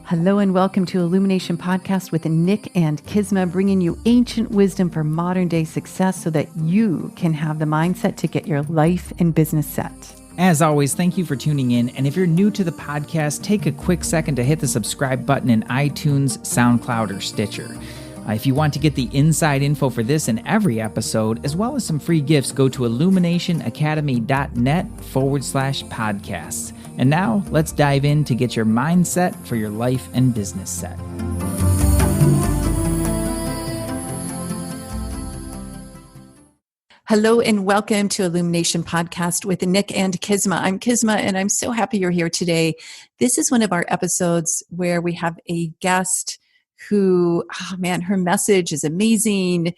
Hello and welcome to Illumination Podcast with Nick and Kisma, bringing you ancient wisdom for modern day success so that you can have the mindset to get your life and business set. As always, thank you for tuning in. And if you're new to the podcast, take a quick second to hit the subscribe button in iTunes, SoundCloud, or Stitcher. If you want to get the inside info for this and every episode, as well as some free gifts, go to illuminationacademy.net/podcasts. And now let's dive in to get your mindset for your life and business set. Hello and welcome to Illumination Podcast with Nick and Kisma. I'm Kisma and I'm so happy you're here today. This is one of our episodes where we have a guest who, her message is amazing.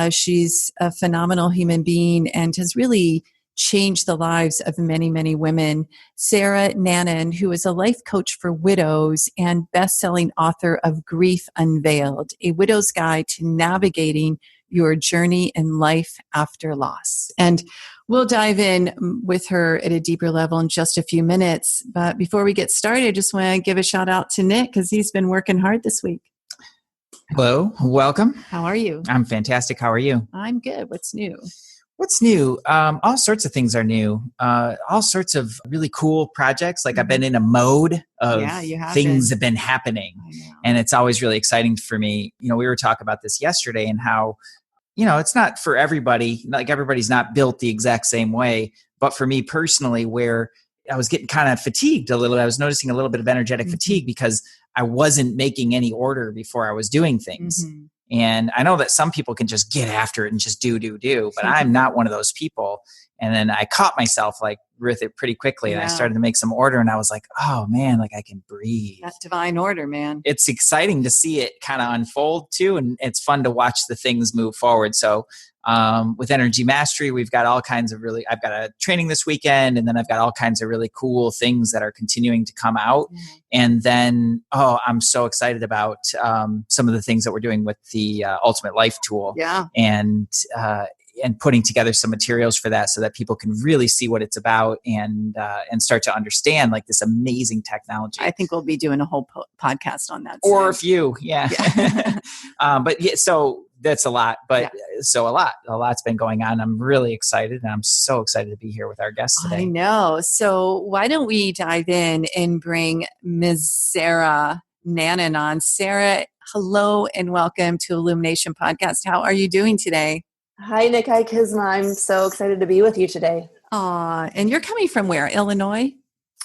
She's a phenomenal human being and has really changed the lives of many, many women. Sarah Nannan, who is a life coach for widows and best-selling author of Grief Unveiled, a widow's guide to navigating your journey in life after loss. And we'll dive in with her at a deeper level in just a few minutes. But before we get started, I just want to give a shout out to Nick because he's been working hard this week. Hello, welcome. How are you? I'm fantastic. How are you? I'm good. What's new? What's new? All sorts of things are new. All sorts of really cool projects. Like I've been in a mode of things have been happening. And it's always really exciting for me. You know, we were talking about this yesterday and how, you know, it's not for everybody. Like everybody's not built the exact same way. But for me personally, where I was getting kind of fatigued a little, I was noticing a little bit of energetic fatigue because I wasn't making any order before I was doing things. Mm-hmm. And I know that some people can just get after it and just do, but I'm not one of those people. And then I caught myself like with it pretty quickly and I started to make some order and I was like, oh man, like I can breathe. That divine order, man. It's exciting to see it kind of unfold too. And it's fun to watch the things move forward. So with Energy Mastery, we've got all kinds of I've got a training this weekend and then I've got all kinds of really cool things that are continuing to come out. Mm-hmm. And then, I'm so excited about some of the things that we're doing with the Ultimate Life tool. Yeah. And putting together some materials for that so that people can really see what it's about and start to understand like this amazing technology. I think we'll be doing a whole podcast on that. Or a few, yeah. So that's a lot, but so a lot's been going on. I'm really excited and I'm so excited to be here with our guest today. I know. So why don't we dive in and bring Ms. Sarah Nannan on. Sarah, hello and welcome to Illumination Podcast. How are you doing today? Hi, Nick. Hi, Kisma. I'm so excited to be with you today. And you're coming from where? Illinois?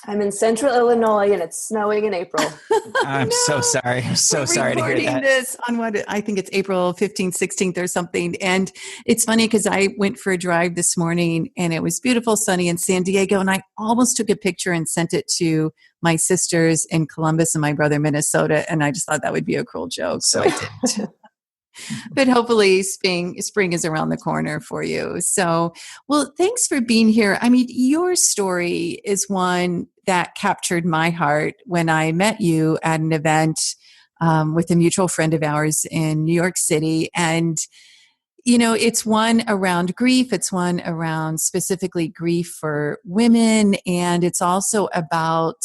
I'm in central Illinois and it's snowing in April. I'm so sorry. I'm so sorry to hear that. Recording this on I think it's April 15th, 16th or something. And it's funny because I went for a drive this morning and it was beautiful, sunny in San Diego. And I almost took a picture and sent it to my sisters in Columbus and my brother in Minnesota. And I just thought that would be a cruel joke. So I didn't. But hopefully spring is around the corner for you. So, well, thanks for being here. I mean, your story is one that captured my heart when I met you at an event with a mutual friend of ours in New York City. And, you know, it's one around grief. It's one around specifically grief for women. And it's also about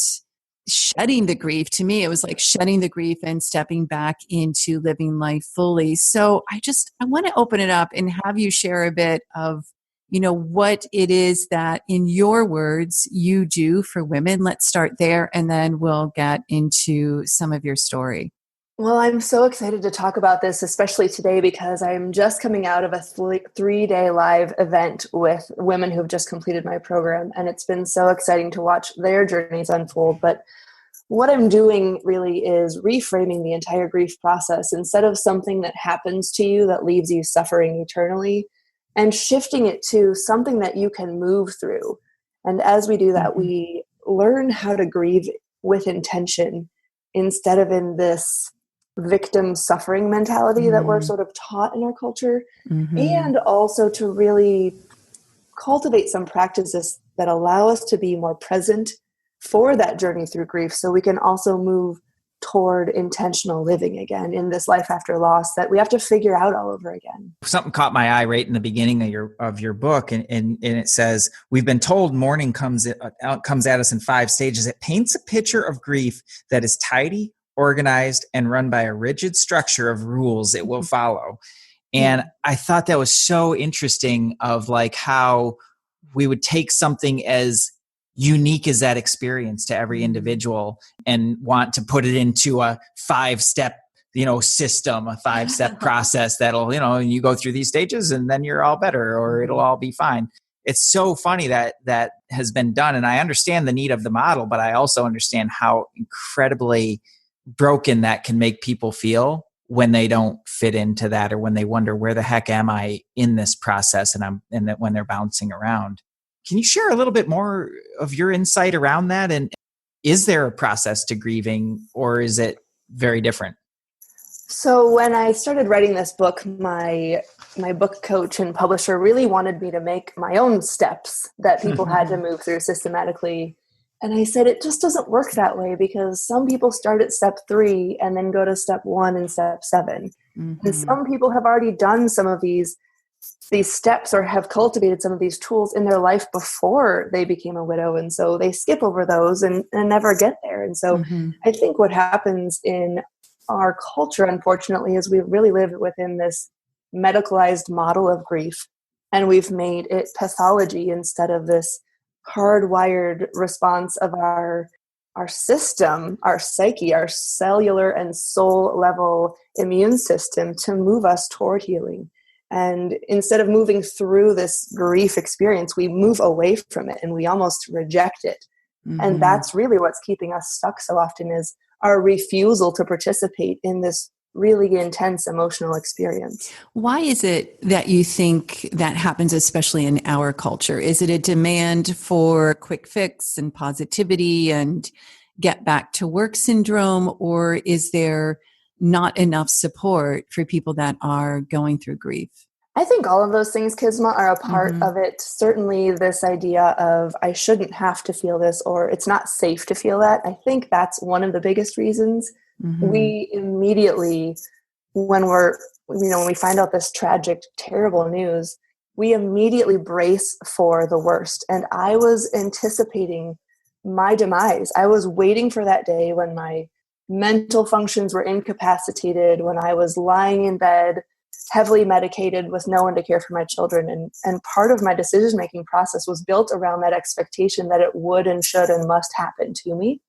shedding the grief. To me, it was like shedding the grief and stepping back into living life fully. So I want to open it up and have you share a bit of, you know, what it is that in your words you do for women. Let's start there and then we'll get into some of your story. Well, I'm so excited to talk about this, especially today, because I'm just coming out of a 3-day live event with women who've just completed my program. And it's been so exciting to watch their journeys unfold. But what I'm doing really is reframing the entire grief process instead of something that happens to you that leaves you suffering eternally, and shifting it to something that you can move through. And as we do that, we learn how to grieve with intention instead of in this victim suffering mentality that we're sort of taught in our culture, and also to really cultivate some practices that allow us to be more present for that journey through grief, so we can also move toward intentional living again in this life after loss that we have to figure out all over again. Something caught my eye right in the beginning of your book, and it says, we've been told mourning comes at us in 5 stages. It paints a picture of grief that is tidy, organized, and run by a rigid structure of rules it will follow. And I thought that was so interesting of like how we would take something as unique as that experience to every individual and want to put it into a 5-step, system, a 5-step process that'll, you go through these stages and then you're all better or it'll all be fine. It's so funny that that has been done. And I understand the need of the model, but I also understand how incredibly broken that can make people feel when they don't fit into that, or when they wonder, where the heck am I in this process? And that when they're bouncing around. Can you share a little bit more of your insight around that? And is there a process to grieving, or is it very different? So when I started writing this book, my book coach and publisher really wanted me to make my own steps that people had to move through systematically. And I said, it just doesn't work that way, because some people start at step 3 and then go to step 1 and step 7. And some people have already done some of these steps or have cultivated some of these tools in their life before they became a widow. And so they skip over those and never get there. And so I think what happens in our culture, unfortunately, is we really live within this medicalized model of grief, and we've made it pathology instead of this hardwired response of our system, our psyche, our cellular and soul level immune system to move us toward healing. And instead of moving through this grief experience, we move away from it and we almost reject it. And that's really what's keeping us stuck so often, is our refusal to participate in this really intense emotional experience. Why is it that you think that happens, especially in our culture? Is it a demand for quick fix and positivity and get back to work syndrome, or is there not enough support for people that are going through grief? I think all of those things, Kisma, are a part of it. Certainly this idea of I shouldn't have to feel this, or it's not safe to feel that. I think that's one of the biggest reasons. We immediately, when we find out this tragic, terrible news, we immediately brace for the worst. And I was anticipating my demise. I was waiting for that day when my mental functions were incapacitated, when I was lying in bed, heavily medicated with no one to care for my children. And part of my decision-making process was built around that expectation that it would and should and must happen to me.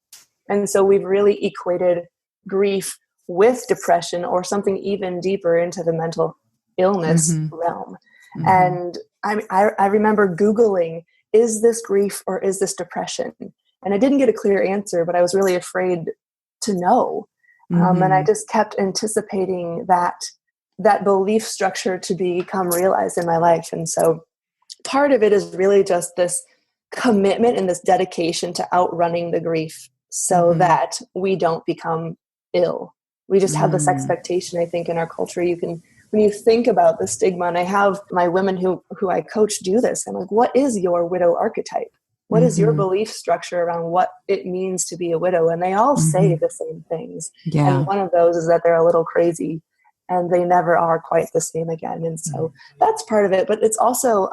And so we've really equated grief with depression, or something even deeper into the mental illness realm. And I remember Googling, is this grief or is this depression? And I didn't get a clear answer, but I was really afraid to know. And I just kept anticipating that belief structure to become realized in my life. And so part of it is really just this commitment and this dedication to outrunning the grief so that we don't become ill. We just have this expectation, I think, in our culture. When you think about the stigma, and I have my women who I coach do this, I'm like, what is your widow archetype? What is your belief structure around what it means to be a widow? And they all say the same things. And one of those is that they're a little crazy, and they never are quite the same again. And so that's part of it. But it's also,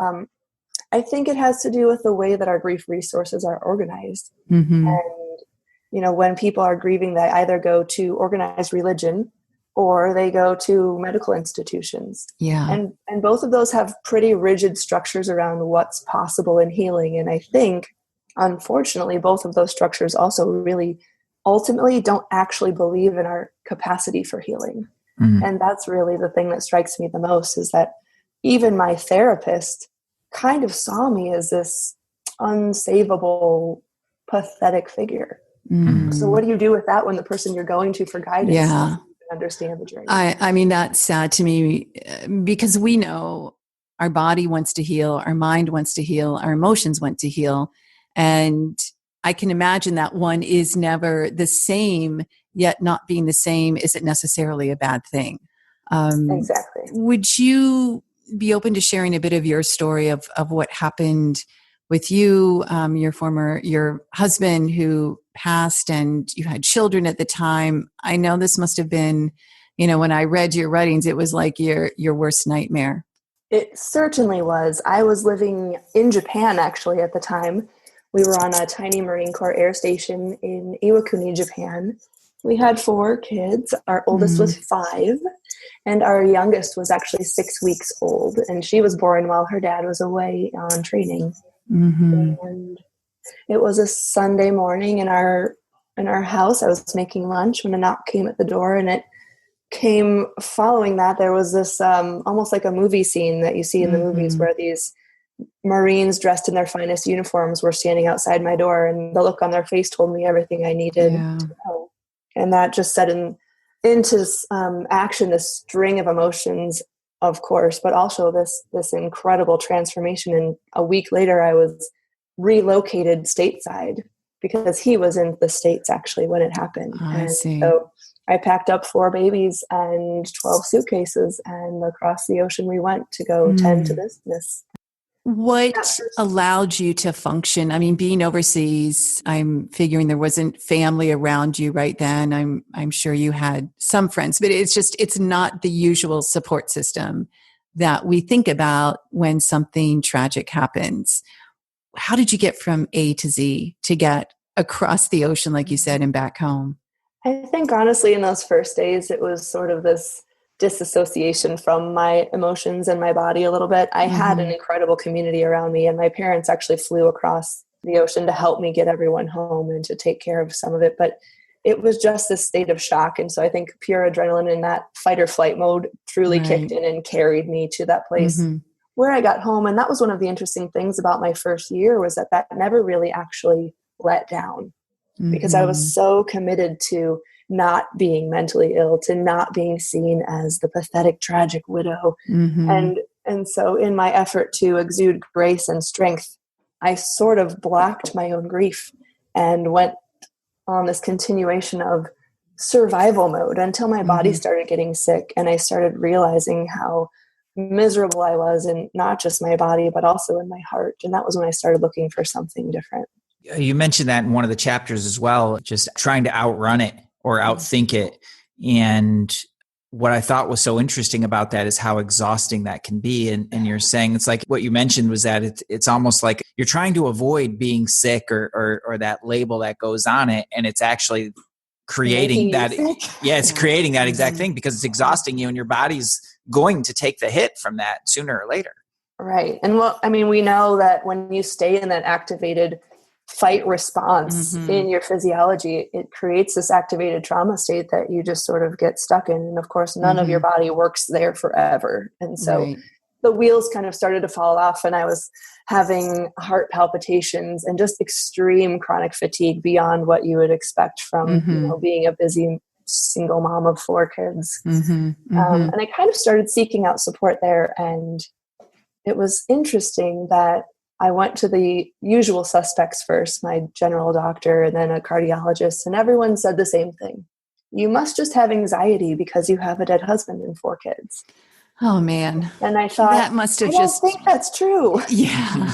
I think it has to do with the way that our grief resources are organized. And, when people are grieving, they either go to organized religion or they go to medical institutions. And both of those have pretty rigid structures around what's possible in healing. And I think, unfortunately, both of those structures also really ultimately don't actually believe in our capacity for healing. And that's really the thing that strikes me the most, is that even my therapist kind of saw me as this unsavable, pathetic figure. So what do you do with that when the person you're going to for guidance doesn't understand the journey? I mean, that's sad to me, because we know our body wants to heal, our mind wants to heal, our emotions want to heal. And I can imagine that one is never the same, yet not being the same isn't necessarily a bad thing. Exactly. Would you be open to sharing a bit of your story of what happened with you, your husband who passed, and you had children at the time? I know this must have been, when I read your writings, it was like your worst nightmare. It certainly was. I was living in Japan, actually, at the time. We were on a tiny Marine Corps air station in Iwakuni, Japan. We had 4 kids. Our oldest was 5, and our youngest was actually 6 weeks old. And she was born while her dad was away on training. And it was a Sunday morning in our house. I was making lunch when a knock came at the door, and it came following that. There was this almost like a movie scene that you see in the movies where these Marines dressed in their finest uniforms were standing outside my door, and the look on their face told me everything I needed to know. And that just set into action this string of emotions, of course, but also this incredible transformation. And a week later, I was relocated stateside because he was in the States actually when it happened. I see. So I packed up 4 babies and 12 suitcases, and across the ocean we went to go tend to business. What allowed you to function? I mean, being overseas, I'm figuring there wasn't family around you right then. I'm sure you had some friends, but it's not the usual support system that we think about when something tragic happens. How did you get from A to Z to get across the ocean, like you said, and back home? I think honestly, in those first days, it was sort of this disassociation from my emotions and my body a little bit. I had an incredible community around me, and my parents actually flew across the ocean to help me get everyone home and to take care of some of it. But it was just this state of shock. And so I think pure adrenaline in that fight or flight mode truly kicked in and carried me to that place where I got home. And that was one of the interesting things about my first year, was that never really actually let down, because I was so committed to not being mentally ill, to not being seen as the pathetic, tragic widow. And so in my effort to exude grace and strength, I sort of blocked my own grief and went on this continuation of survival mode until my body started getting sick. And I started realizing how miserable I was in not just my body, but also in my heart. And that was when I started looking for something different. You mentioned that in one of the chapters as well, just trying to outrun it or outthink it. And what I thought was so interesting about that is how exhausting that can be. And you're saying, it's like what you mentioned was that it's almost like you're trying to avoid being sick or that label that goes on it. And it's actually creating that. Yeah, it's creating that exact thing, because it's exhausting you and your body's going to take the hit from that sooner or later. Right. And we know that when you stay in that activated fight response in your physiology, it creates this activated trauma state that you just sort of get stuck in. And of course, none of your body works there forever. And so the wheels kind of started to fall off, and I was having heart palpitations and just extreme chronic fatigue beyond what you would expect from being a busy single mom of 4 kids. And I kind of started seeking out support there. And it was interesting that I went to the usual suspects first, my general doctor and then a cardiologist, and everyone said the same thing. You must just have anxiety because you have a dead husband and 4 kids. Oh, man. And I thought, that must have I don't think that's true. Yeah.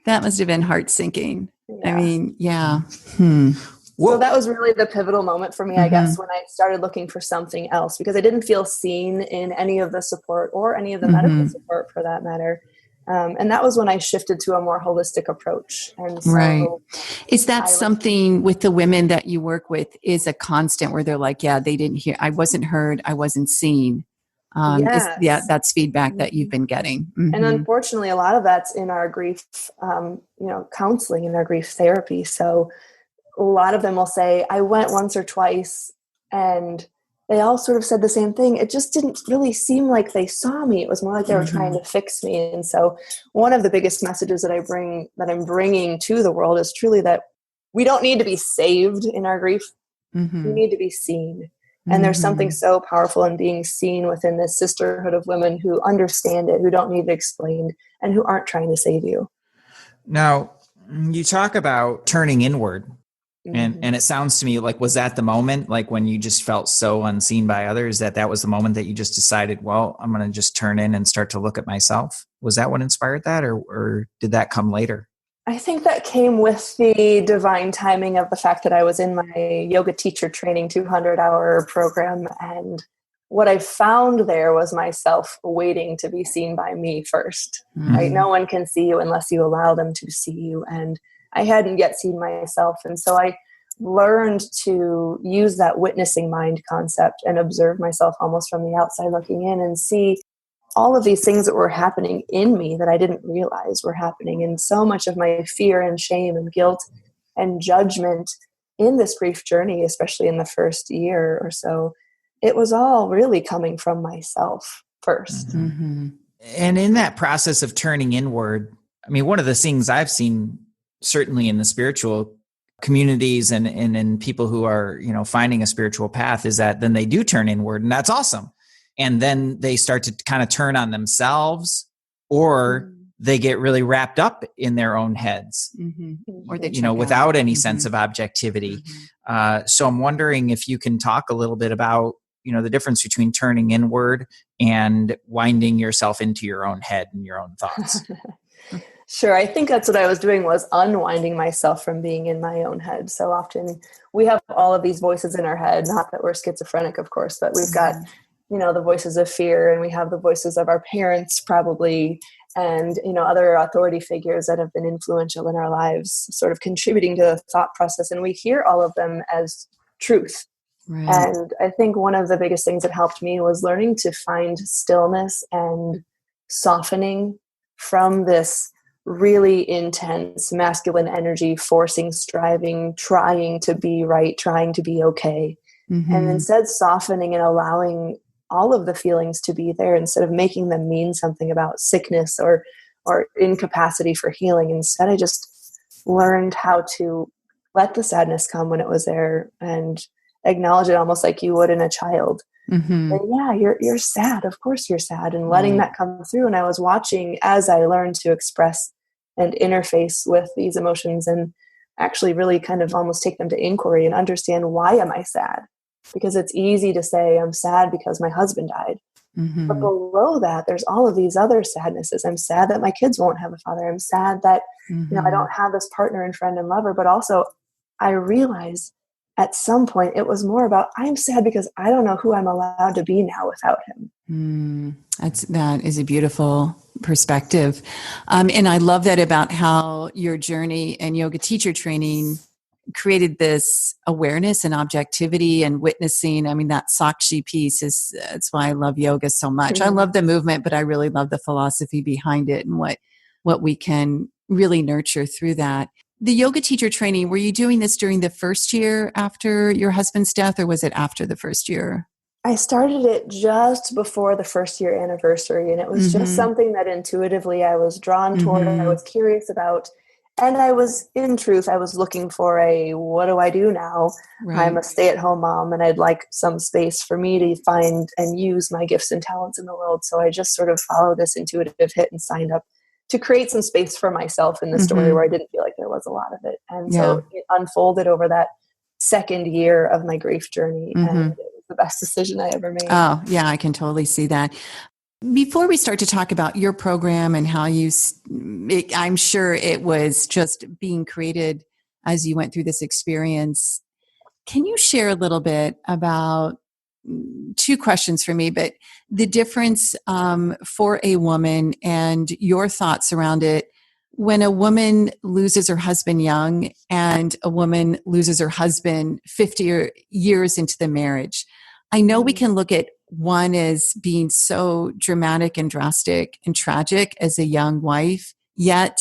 That must have been heart sinking. Yeah. I mean, yeah. So that was really the pivotal moment for me, I guess, when I started looking for something else, because I didn't feel seen in any of the support or any of the medical support for that matter. And that was when I shifted to a more holistic approach. And so is that something with the women that you work with is a constant where they're like, yeah, they didn't hear, I wasn't heard, I wasn't seen. That's feedback that you've been getting. And unfortunately, a lot of that's in our grief, counseling and our grief therapy. So a lot of them will say, I went once or twice, and they all sort of said the same thing. It just didn't really seem like they saw me. It was more like they were trying to fix me. And so one of the biggest messages that I'm bringing to the world is truly that we don't need to be saved in our grief. We need to be seen. And there's something so powerful in being seen within this sisterhood of women who understand it, who don't need to explain, and who aren't trying to save you. Now, you talk about turning inward. And it sounds to me like, was that the moment, like when you just felt so unseen by others, that was the moment that you just decided, well, I'm going to just turn in and start to look at myself? Was that what inspired that, or did that come later? I think that came with the divine timing of the fact that I was in my yoga teacher training 200-hour program. And what I found there was myself waiting to be seen by me first. Right? No one can see you unless you allow them to see you. And I hadn't yet seen myself. And so I learned to use that witnessing mind concept and observe myself almost from the outside looking in and see all of these things that were happening in me that I didn't realize were happening. And so much of my fear and shame and guilt and judgment in this grief journey, especially in the first year or so, it was all really coming from myself first. Mm-hmm. And in that process of turning inward, I mean, one of the things I've seen certainly in the spiritual communities and in people who are, finding a spiritual path is that then they do turn inward, and that's awesome. And then they start to kind of turn on themselves, or they get really wrapped up in their own heads, or they without any sense of objectivity. So I'm wondering if you can talk a little bit about, the difference between turning inward and winding yourself into your own head and your own thoughts. Sure. I think that's what I was doing, was unwinding myself from being in my own head. So often we have all of these voices in our head, not that we're schizophrenic, of course, but we've got, the voices of fear, and we have the voices of our parents probably, and, other authority figures that have been influential in our lives, sort of contributing to the thought process. And we hear all of them as truth. Right. And I think one of the biggest things that helped me was learning to find stillness and softening from this really intense masculine energy, forcing, striving, trying to be right, trying to be okay. And instead softening and allowing all of the feelings to be there, instead of making them mean something about sickness or incapacity for healing. Instead, I just learned how to let the sadness come when it was there and acknowledge it almost like you would in a child. And yeah, you're sad. Of course you're sad. And letting that come through. And I was watching as I learned to express and interface with these emotions and actually really kind of almost take them to inquiry and understand, why am I sad? Because it's easy to say I'm sad because my husband died. But below that, there's all of these other sadnesses. I'm sad that my kids won't have a father. I'm sad that I don't have this partner and friend and lover. But also I realized at some point it was more about, I'm sad because I don't know who I'm allowed to be now without him. That is a beautiful perspective. And I love that about how your journey and yoga teacher training created this awareness and objectivity and witnessing. I mean, that Sakshi piece that's why I love yoga so much. I love the movement, but I really love the philosophy behind it and what we can really nurture through that. The yoga teacher training, were you doing this during the first year after your husband's death, or was it after the first year? I started it just before the first year anniversary, and it was just something that intuitively I was drawn toward and I was curious about. And I was looking for what do I do now? Right. I'm a stay-at-home mom, and I'd like some space for me to find and use my gifts and talents in the world. So I just sort of followed this intuitive hit and signed up to create some space for myself in the story where I didn't feel like there was a lot of it. And so it unfolded over that second year of my grief journey. And it was the best decision I ever made. Oh, yeah, I can totally see that. Before we start to talk about your program and how I'm sure it was just being created as you went through this experience, can you share a little bit about two questions for me, but the difference for a woman and your thoughts around it when a woman loses her husband young and a woman loses her husband 50 years into the marriage. I know we can look at one as being so dramatic and drastic and tragic as a young wife, yet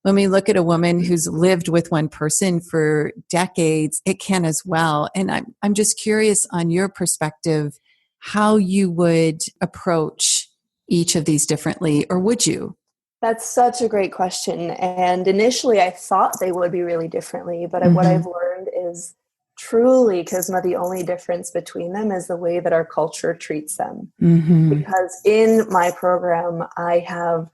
when we look at a woman who's lived with one person for decades, it can as well. And I'm just curious on your perspective, how you would approach each of these differently, or would you? That's such a great question. And initially I thought they would be really differently, but what I've learned is truly, Kisma, the only difference between them is the way that our culture treats them. Because in my program, I have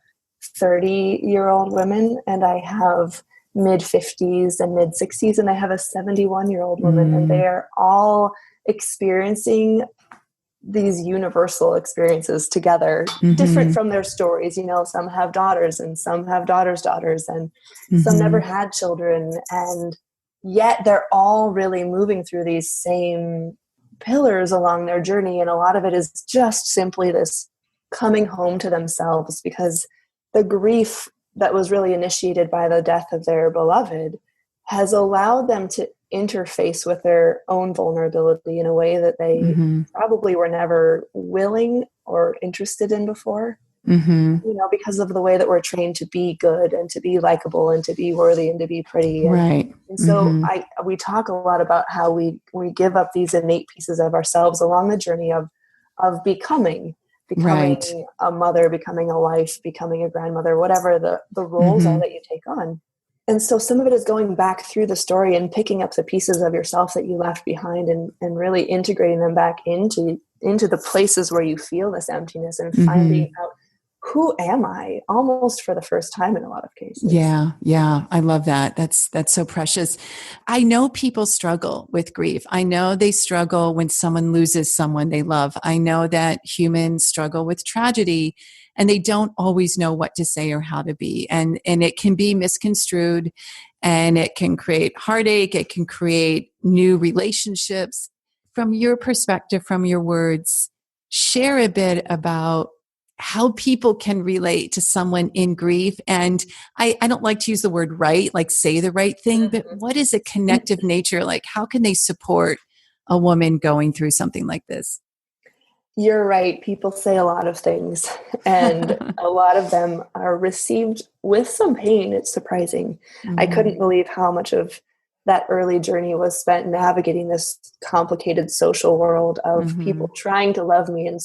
30-year-old women, and I have mid-50s and mid-60s, and I have a 71-year-old woman, and they are all experiencing these universal experiences together, different from their stories. Some have daughters, and some have daughters' daughters, and some never had children, and yet they're all really moving through these same pillars along their journey. And a lot of it is just simply this coming home to themselves, because the grief that was really initiated by the death of their beloved has allowed them to interface with their own vulnerability in a way that they probably were never willing or interested in before. Because of the way that we're trained to be good and to be likable and to be worthy and to be pretty. Right. And so we talk a lot about how we give up these innate pieces of ourselves along the journey of becoming right. a mother, becoming a wife, becoming a grandmother, whatever the roles are that you take on. And so some of it is going back through the story and picking up the pieces of yourself that you left behind and really integrating them back into the places where you feel this emptiness and finding out, who am I, almost for the first time in a lot of cases. Yeah. I love that. That's so precious. I know people struggle with grief. I know they struggle when someone loses someone they love. I know that humans struggle with tragedy and they don't always know what to say or how to be. And it can be misconstrued and it can create heartache. It can create new relationships. From your perspective, from your words, share a bit about how people can relate to someone in grief. And I don't like to use the word right, like say the right thing, but what is a connective nature? Like, how can they support a woman going through something like this? You're right. People say a lot of things, and a lot of them are received with some pain. It's surprising. I couldn't believe how much of that early journey was spent navigating this complicated social world of people trying to love me and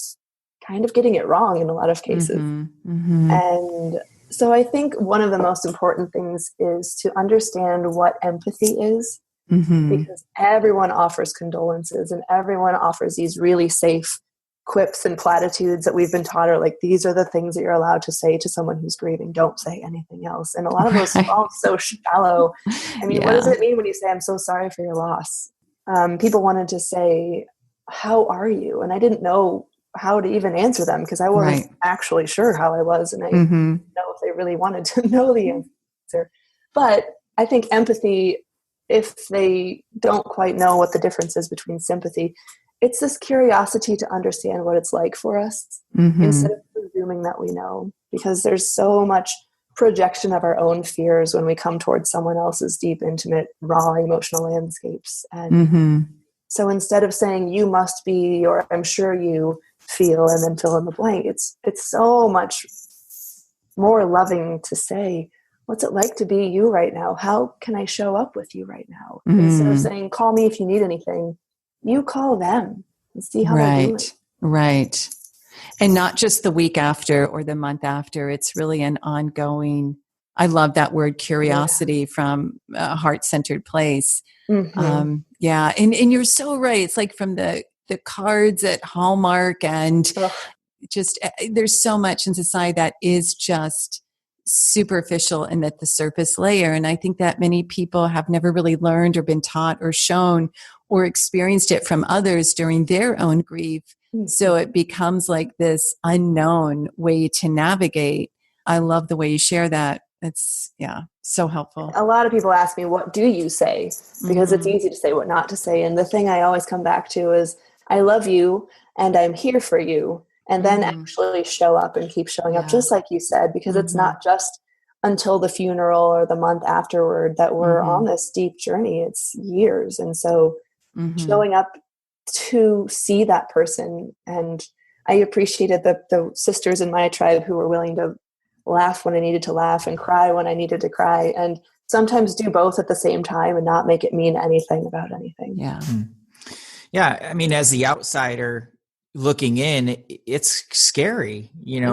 kind of getting it wrong in a lot of cases. And so I think one of the most important things is to understand what empathy is, because everyone offers condolences and everyone offers these really safe quips and platitudes that we've been taught are like, these are the things that you're allowed to say to someone who's grieving. Don't say anything else. And a lot of those fall so shallow. I mean, what does it mean when you say, I'm so sorry for your loss? People wanted to say, how are you? And I didn't know how to even answer them because I wasn't actually sure how I was. And I didn't know if they really wanted to know the answer. But I think empathy, if they don't quite know what the difference is between sympathy, it's this curiosity to understand what it's like for us instead of presuming that we know, because there's so much projection of our own fears when we come towards someone else's deep, intimate, raw emotional landscapes. And so instead of saying you must be, or I'm sure you feel, and then fill in the blank, it's so much more loving to say, what's it like to be you right now? How can I show up with you right now? Instead of saying, call me if you need anything, you call them and see how they're doing. Right. And not just the week after or the month after. It's really an ongoing, I love that word, curiosity from a heart-centered place. And you're so right. It's like from the cards at Hallmark and just there's so much in society that is just superficial and at the surface layer. And I think that many people have never really learned or been taught or shown or experienced it from others during their own grief. So it becomes like this unknown way to navigate. I love the way you share that. It's so helpful. A lot of people ask me, what do you say? Because it's easy to say what not to say. And the thing I always come back to is, I love you and I'm here for you. And then actually show up and keep showing up, just like you said, because it's not just until the funeral or the month afterward that we're on this deep journey. It's years. And so showing up to see that person. And I appreciated the sisters in my tribe who were willing to laugh when I needed to laugh and cry when I needed to cry, and sometimes do both at the same time and not make it mean anything about anything. Yeah. I mean, as the outsider looking in, it's scary,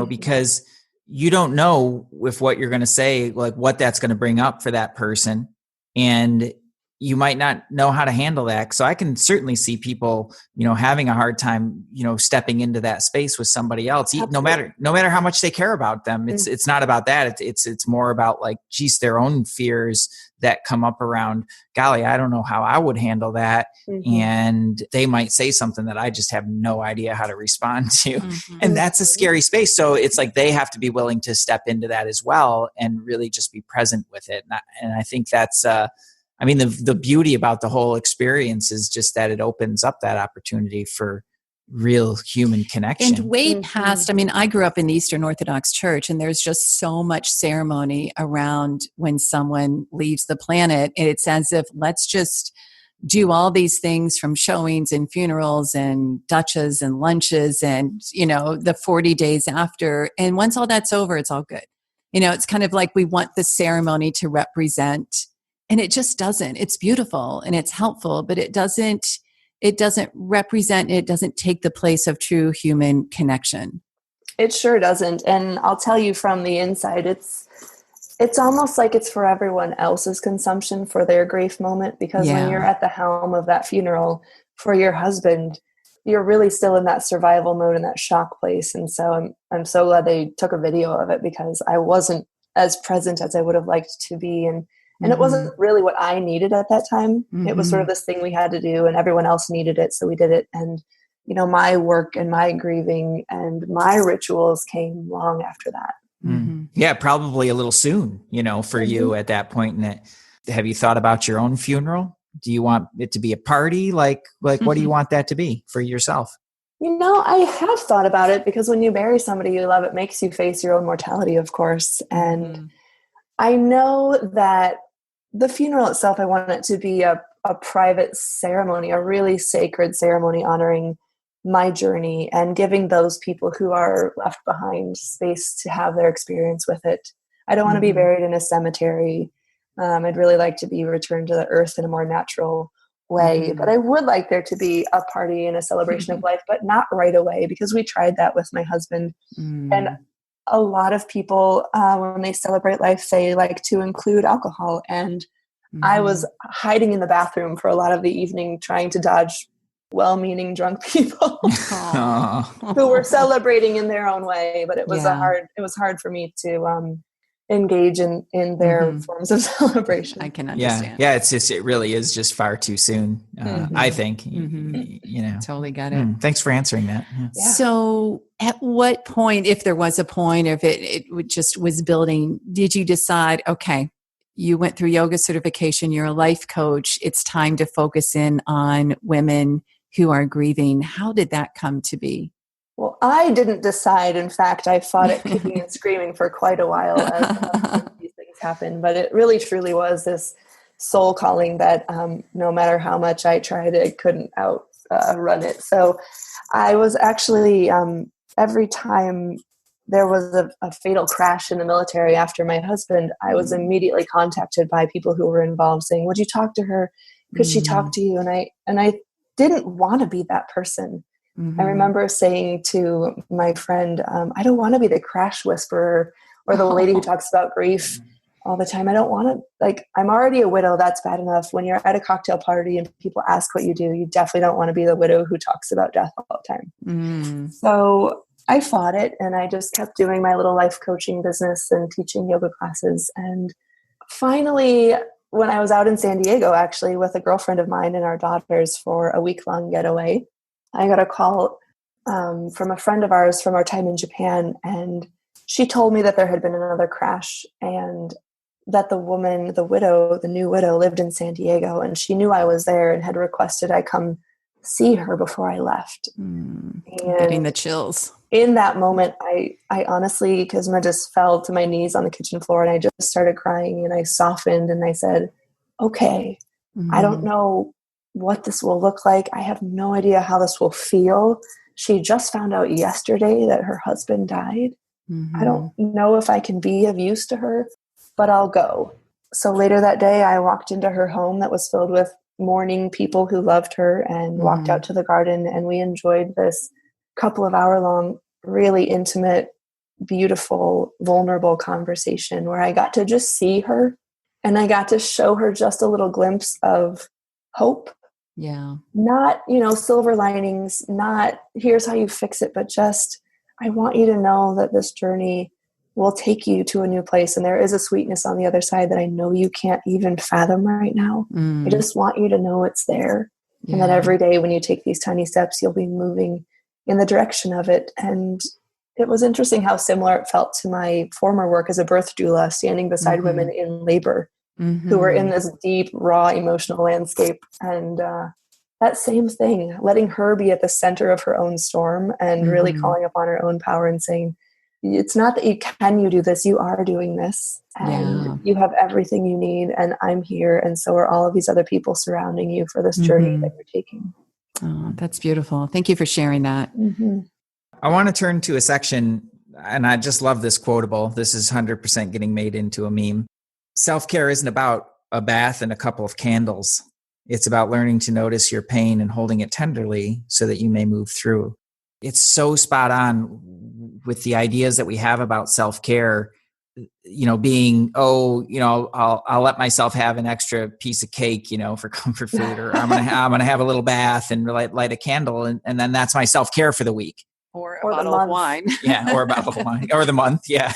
because you don't know if what you're going to say, like what that's going to bring up for that person. And you might not know how to handle that. So I can certainly see people, having a hard time, stepping into that space with somebody else, no matter how much they care about them. It's not about that. It's more about like, geez, their own fears that come up around, golly, I don't know how I would handle that. And they might say something that I just have no idea how to respond to. And that's a scary space. So it's like, they have to be willing to step into that as well and really just be present with it. And I think that's, the beauty about the whole experience is just that it opens up that opportunity for real human connection. And way past, I grew up in the Eastern Orthodox Church, and there's just so much ceremony around when someone leaves the planet. It's as if let's just do all these things from showings and funerals and dutchas and lunches and, the 40 days after. And once all that's over, it's all good. It's kind of like we want the ceremony to represent, and it just doesn't. It's beautiful and it's helpful, but it doesn't represent, it doesn't take the place of true human connection. It sure doesn't. And I'll tell you from the inside, it's almost like it's for everyone else's consumption for their grief moment, because when you're at the helm of that funeral for your husband, you're really still in that survival mode and that shock place. And so I'm so glad they took a video of it, because I wasn't as present as I would have liked to be. And it wasn't really what I needed at that time. It was sort of this thing we had to do, and everyone else needed it. So we did it. And my work and my grieving and my rituals came long after that. Yeah, probably a little soon, for you at that point. And have you thought about your own funeral? Do you want it to be a party? Like what do you want that to be for yourself? I have thought about it, because when you bury somebody you love, it makes you face your own mortality, of course. And I know that the funeral itself, I want it to be a private ceremony, a really sacred ceremony honoring my journey and giving those people who are left behind space to have their experience with it. I don't want to be buried in a cemetery. I'd really like to be returned to the earth in a more natural way, but I would like there to be a party and a celebration of life, but not right away, because we tried that with my husband. And a lot of people, when they celebrate life, they like to include alcohol. And I was hiding in the bathroom for a lot of the evening, trying to dodge well-meaning drunk people who were celebrating in their own way. But it was hard for me to engage in their forms of celebration. I can understand. Yeah. It really is just far too soon. I think, Totally got it. Thanks for answering that. Yeah. So at what point, if there was a point, if it just was building, did you decide, okay, you went through yoga certification, you're a life coach, it's time to focus in on women who are grieving? How did that come to be? Well, I didn't decide. In fact, I fought it kicking and screaming for quite a while as these things happen. But it really, truly was this soul calling that no matter how much I tried, I couldn't outrun it. So I was actually, every time there was a fatal crash in the military after my husband, I was immediately contacted by people who were involved saying, would you talk to her? Could she talk to you? And I didn't want to be that person. I remember saying to my friend, I don't want to be the crash whisperer or the lady who talks about grief all the time. I don't want to, I'm already a widow. That's bad enough. When you're at a cocktail party and people ask what you do, you definitely don't want to be the widow who talks about death all the time. So I fought it, and I just kept doing my little life coaching business and teaching yoga classes. And finally, when I was out in San Diego, actually, with a girlfriend of mine and our daughters for a week-long getaway, I got a call from a friend of ours from our time in Japan, and she told me that there had been another crash and that the woman, the new widow, lived in San Diego, and she knew I was there and had requested I come see her before I left. Getting the chills. In that moment, I honestly, Kisma, just fell to my knees on the kitchen floor, and I just started crying, and I softened, and I said, okay, I don't know what this will look like. I have no idea how this will feel. She just found out yesterday that her husband died. I don't know if I can be of use to her, but I'll go. So later that day, I walked into her home that was filled with mourning people who loved her, and walked out to the garden, and we enjoyed this couple of hour-long, really intimate, beautiful, vulnerable conversation where I got to just see her, and I got to show her just a little glimpse of hope. Yeah. Not, silver linings, not here's how you fix it, but just, I want you to know that this journey will take you to a new place. And there is a sweetness on the other side that I know you can't even fathom right now. I just want you to know it's there. Yeah. And that every day when you take these tiny steps, you'll be moving in the direction of it. And it was interesting how similar it felt to my former work as a birth doula, standing beside women in labor who were in this deep, raw emotional landscape. And that same thing, letting her be at the center of her own storm and really calling upon her own power and saying, it's not that you do this, you are doing this, and you have everything you need, and I'm here, and so are all of these other people surrounding you for this journey that you're taking. Oh, that's beautiful. Thank you for sharing that. Mm-hmm. I want to turn to a section, and I just love this quotable. This is 100% getting made into a meme. Self-care isn't about a bath and a couple of candles. It's about learning to notice your pain and holding it tenderly so that you may move through. It's so spot on with the ideas that we have about self-care, being, I'll let myself have an extra piece of cake, for comfort food, or I'm going to have a little bath and light a candle. And then that's my self-care for the week. Or a bottle of wine. Yeah. Or a bottle of wine, or the month. Yeah.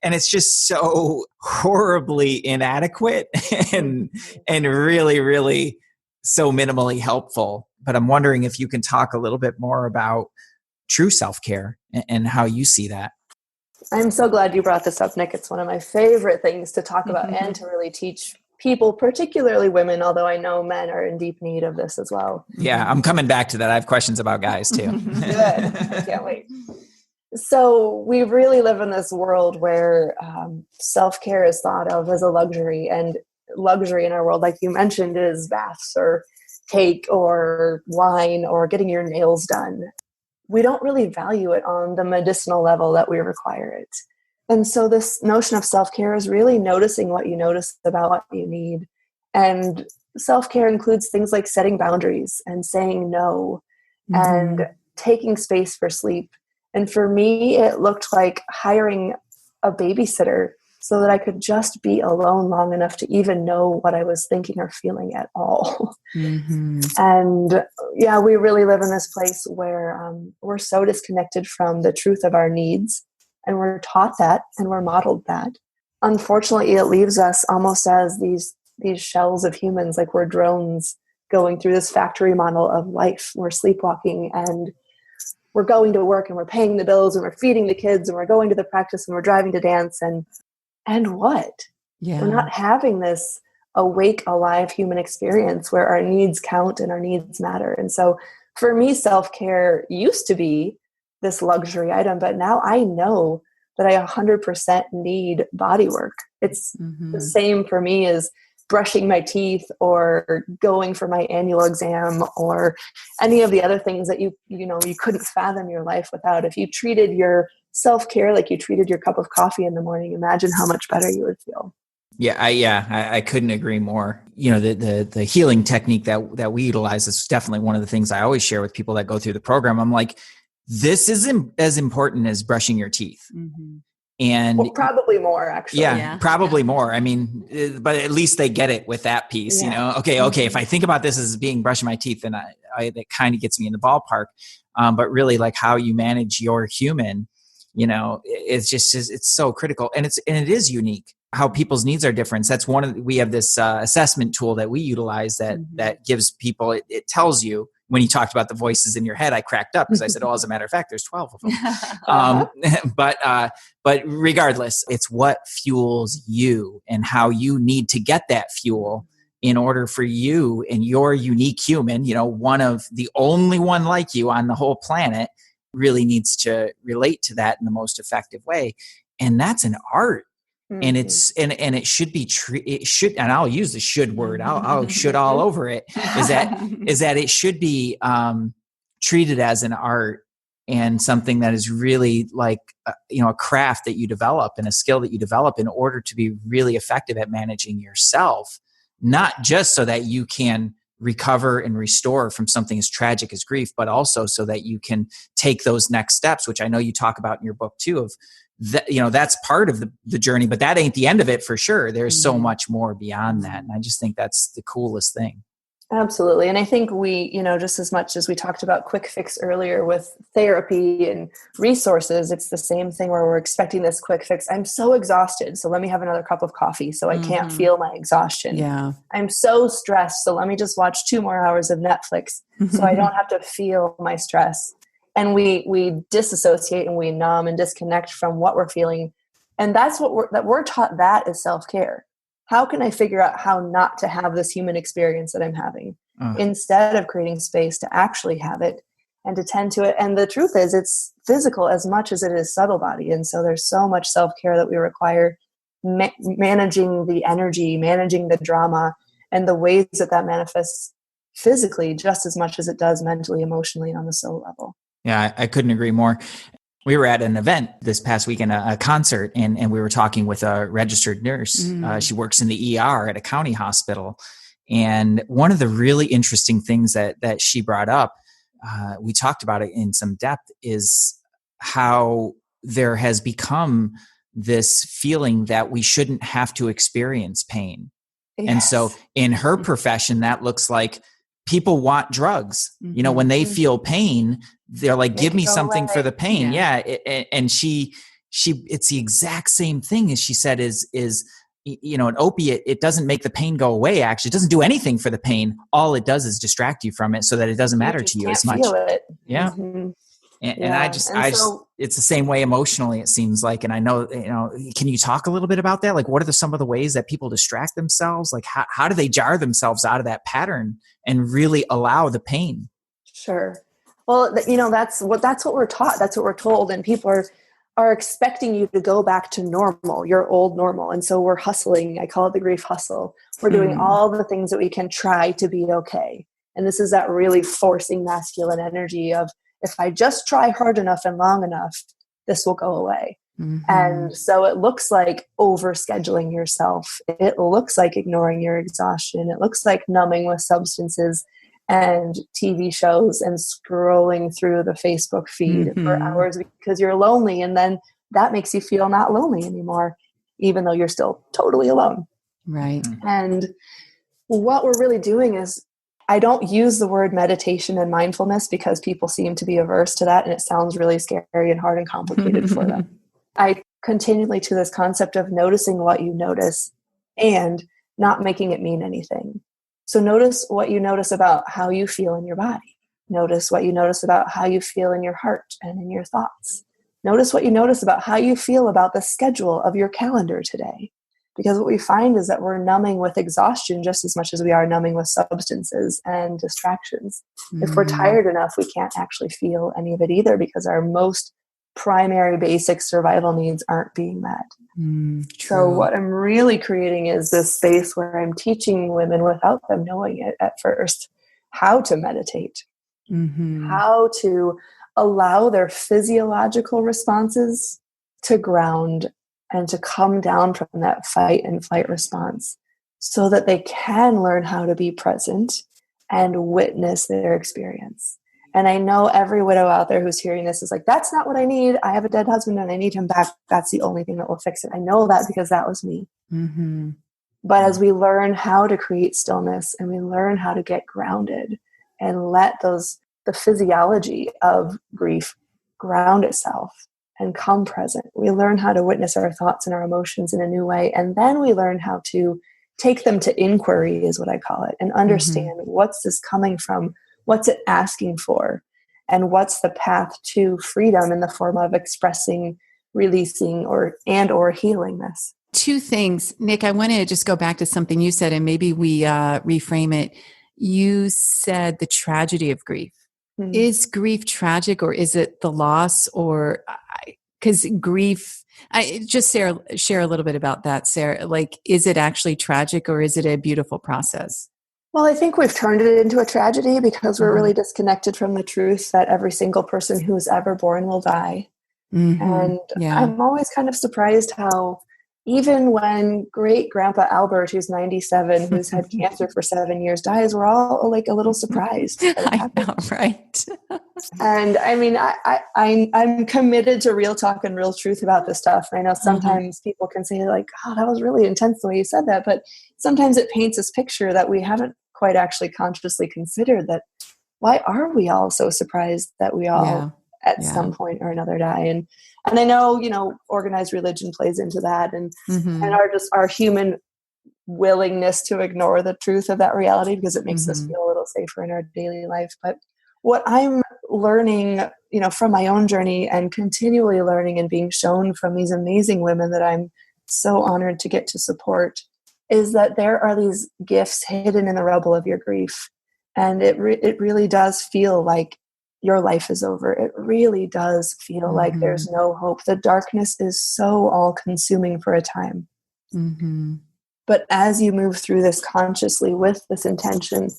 And it's just so horribly inadequate and really, really so minimally helpful. But I'm wondering if you can talk a little bit more about true self-care and how you see that. I'm so glad you brought this up, Nick. It's one of my favorite things to talk about and to really teach people, particularly women, although I know men are in deep need of this as well. Yeah, I'm coming back to that. I have questions about guys too. Good. I can't wait. So we really live in this world where self-care is thought of as a luxury, and luxury in our world, like you mentioned, is baths or cake or wine or getting your nails done. We don't really value it on the medicinal level that we require it. And so this notion of self-care is really noticing what you notice about what you need. And self-care includes things like setting boundaries and saying no and taking space for sleep. And for me, it looked like hiring a babysitter so that I could just be alone long enough to even know what I was thinking or feeling at all. And yeah, we really live in this place where we're so disconnected from the truth of our needs, and we're taught that and we're modeled that. Unfortunately, it leaves us almost as these shells of humans, like we're drones going through this factory model of life. We're sleepwalking, and we're going to work, and we're paying the bills, and we're feeding the kids, and we're going to the practice, and we're driving to dance, and what? Yeah. We're not having this awake, alive human experience where our needs count and our needs matter. And so for me, self-care used to be this luxury item, but now I know that I 100% need body work. It's the same for me as brushing my teeth or going for my annual exam or any of the other things that you couldn't fathom your life without. If you treated your self-care like you treated your cup of coffee in the morning, imagine how much better you would feel. I couldn't agree more. The healing technique that we utilize is definitely one of the things I always share with people that go through the program. I'm like, this is as important as brushing your teeth. And probably more, actually. Yeah, probably more. I mean, but at least they get it with that piece, Okay. If I think about this as being brushing my teeth, then that kind of gets me in the ballpark. But really, like how you manage your human, it's so critical, and it is unique how people's needs are different. That's we have this assessment tool that we utilize that gives people, it tells you. When you talked about the voices in your head, I cracked up because I said, as a matter of fact, there's 12 of them. But regardless, it's what fuels you and how you need to get that fuel in order for you and your unique human, one of the only one like you on the whole planet, really needs to relate to that in the most effective way. And that's an art. And it's and it should be and I'll use the should word. I'll should all over it. Is that it should be treated as an art and something that is really like a craft that you develop and a skill that you develop in order to be really effective at managing yourself, not just so that you can recover and restore from something as tragic as grief, but also so that you can take those next steps, which I know you talk about in your book too, of that, that's part of the journey, but that ain't the end of it for sure. There's so much more beyond that. And I just think that's the coolest thing. Absolutely. And I think we, just as much as we talked about quick fix earlier with therapy and resources, it's the same thing where we're expecting this quick fix. I'm so exhausted, so let me have another cup of coffee so I can't feel my exhaustion. Yeah. I'm so stressed, so let me just watch 2 more hours of Netflix so I don't have to feel my stress. And we disassociate and we numb and disconnect from what we're feeling. And that's what we're taught, that is self-care. How can I figure out how not to have this human experience that I'm having instead of creating space to actually have it and to tend to it. And the truth is, it's physical as much as it is subtle body. And so there's so much self-care that we require, managing the energy, managing the drama, and the ways that manifests physically just as much as it does mentally, emotionally, and on the soul level. Yeah, I couldn't agree more. We were at an event this past weekend, a concert, and we were talking with a registered nurse. She works in the ER at a county hospital. And one of the really interesting things that she brought up, we talked about it in some depth, is how there has become this feeling that we shouldn't have to experience pain. Yes. And so in her profession, that looks like people want drugs. Mm-hmm. You know, when they feel pain, they're like, give me something for the pain. Yeah. And she, it's the exact same thing as she said is, you know, an opiate, it doesn't make the pain go away. Actually, it doesn't do anything for the pain. All it does is distract you from it so that it doesn't matter to you as much. Feel it. Yeah. Mm-hmm. And I just, it's the same way emotionally, it seems like. And I know, you know, can you talk a little bit about that? Like, what are some of the ways that people distract themselves? Like, how do they jar themselves out of that pattern and really allow the pain? Sure. Well, you know, that's what we're taught. That's what we're told. And people are expecting you to go back to normal, your old normal. And so we're hustling. I call it the grief hustle. We're doing all the things that we can try to be okay. And this is that really forcing masculine energy of, if I just try hard enough and long enough, this will go away. Mm-hmm. And so it looks like overscheduling yourself. It looks like ignoring your exhaustion. It looks like numbing with substances and TV shows and scrolling through the Facebook feed for hours because you're lonely. And then that makes you feel not lonely anymore, even though you're still totally alone. Right. And what we're really doing is, I don't use the word meditation and mindfulness because people seem to be averse to that and it sounds really scary and hard and complicated for them. I continually to this concept of noticing what you notice and not making it mean anything. So notice what you notice about how you feel in your body. Notice what you notice about how you feel in your heart and in your thoughts. Notice what you notice about how you feel about the schedule of your calendar today. Because what we find is that we're numbing with exhaustion just as much as we are numbing with substances and distractions. If we're tired enough, we can't actually feel any of it either because our most primary basic survival needs aren't being met. So what I'm really creating is this space where I'm teaching women without them knowing it at first, how to meditate, how to allow their physiological responses to ground and to come down from that fight and flight response so that they can learn how to be present and witness their experience. And I know every widow out there who's hearing this is like, that's not what I need. I have a dead husband and I need him back. That's the only thing that will fix it. I know that because that was me. But as we learn how to create stillness and we learn how to get grounded and let the physiology of grief ground itself and come present, we learn how to witness our thoughts and our emotions in a new way. And then we learn how to take them to inquiry, is what I call it, and understand what's this coming from, what's it asking for, and what's the path to freedom in the form of expressing, releasing, or healing this. Two things. Nick, I want to just go back to something you said, and maybe we reframe it. You said the tragedy of grief. Is grief tragic, or is it the loss? Or because grief, I just share a little bit about that, Sarah. Like, is it actually tragic, or is it a beautiful process? Well, I think we've turned it into a tragedy because we're really disconnected from the truth that every single person who's ever born will die. And I'm always kind of surprised how even when great grandpa Albert, who's 97, who's had cancer for 7 years, dies, we're all like a little surprised. I know, right? And I mean, I'm committed to real talk and real truth about this stuff. I know sometimes people can say like, oh, that was really intense the way you said that. But sometimes it paints this picture that we haven't quite actually consciously considered, that why are we all so surprised that we all at some point or another die? And I know, you know, organized religion plays into that, and our human willingness to ignore the truth of that reality because it makes us feel a little safer in our daily life. But what I'm learning, you know, from my own journey and continually learning and being shown from these amazing women that I'm so honored to get to support is that there are these gifts hidden in the rubble of your grief. And it really does feel like your life is over. It really does feel like there's no hope. The darkness is so all-consuming for a time. Mm-hmm. But as you move through this consciously with this intention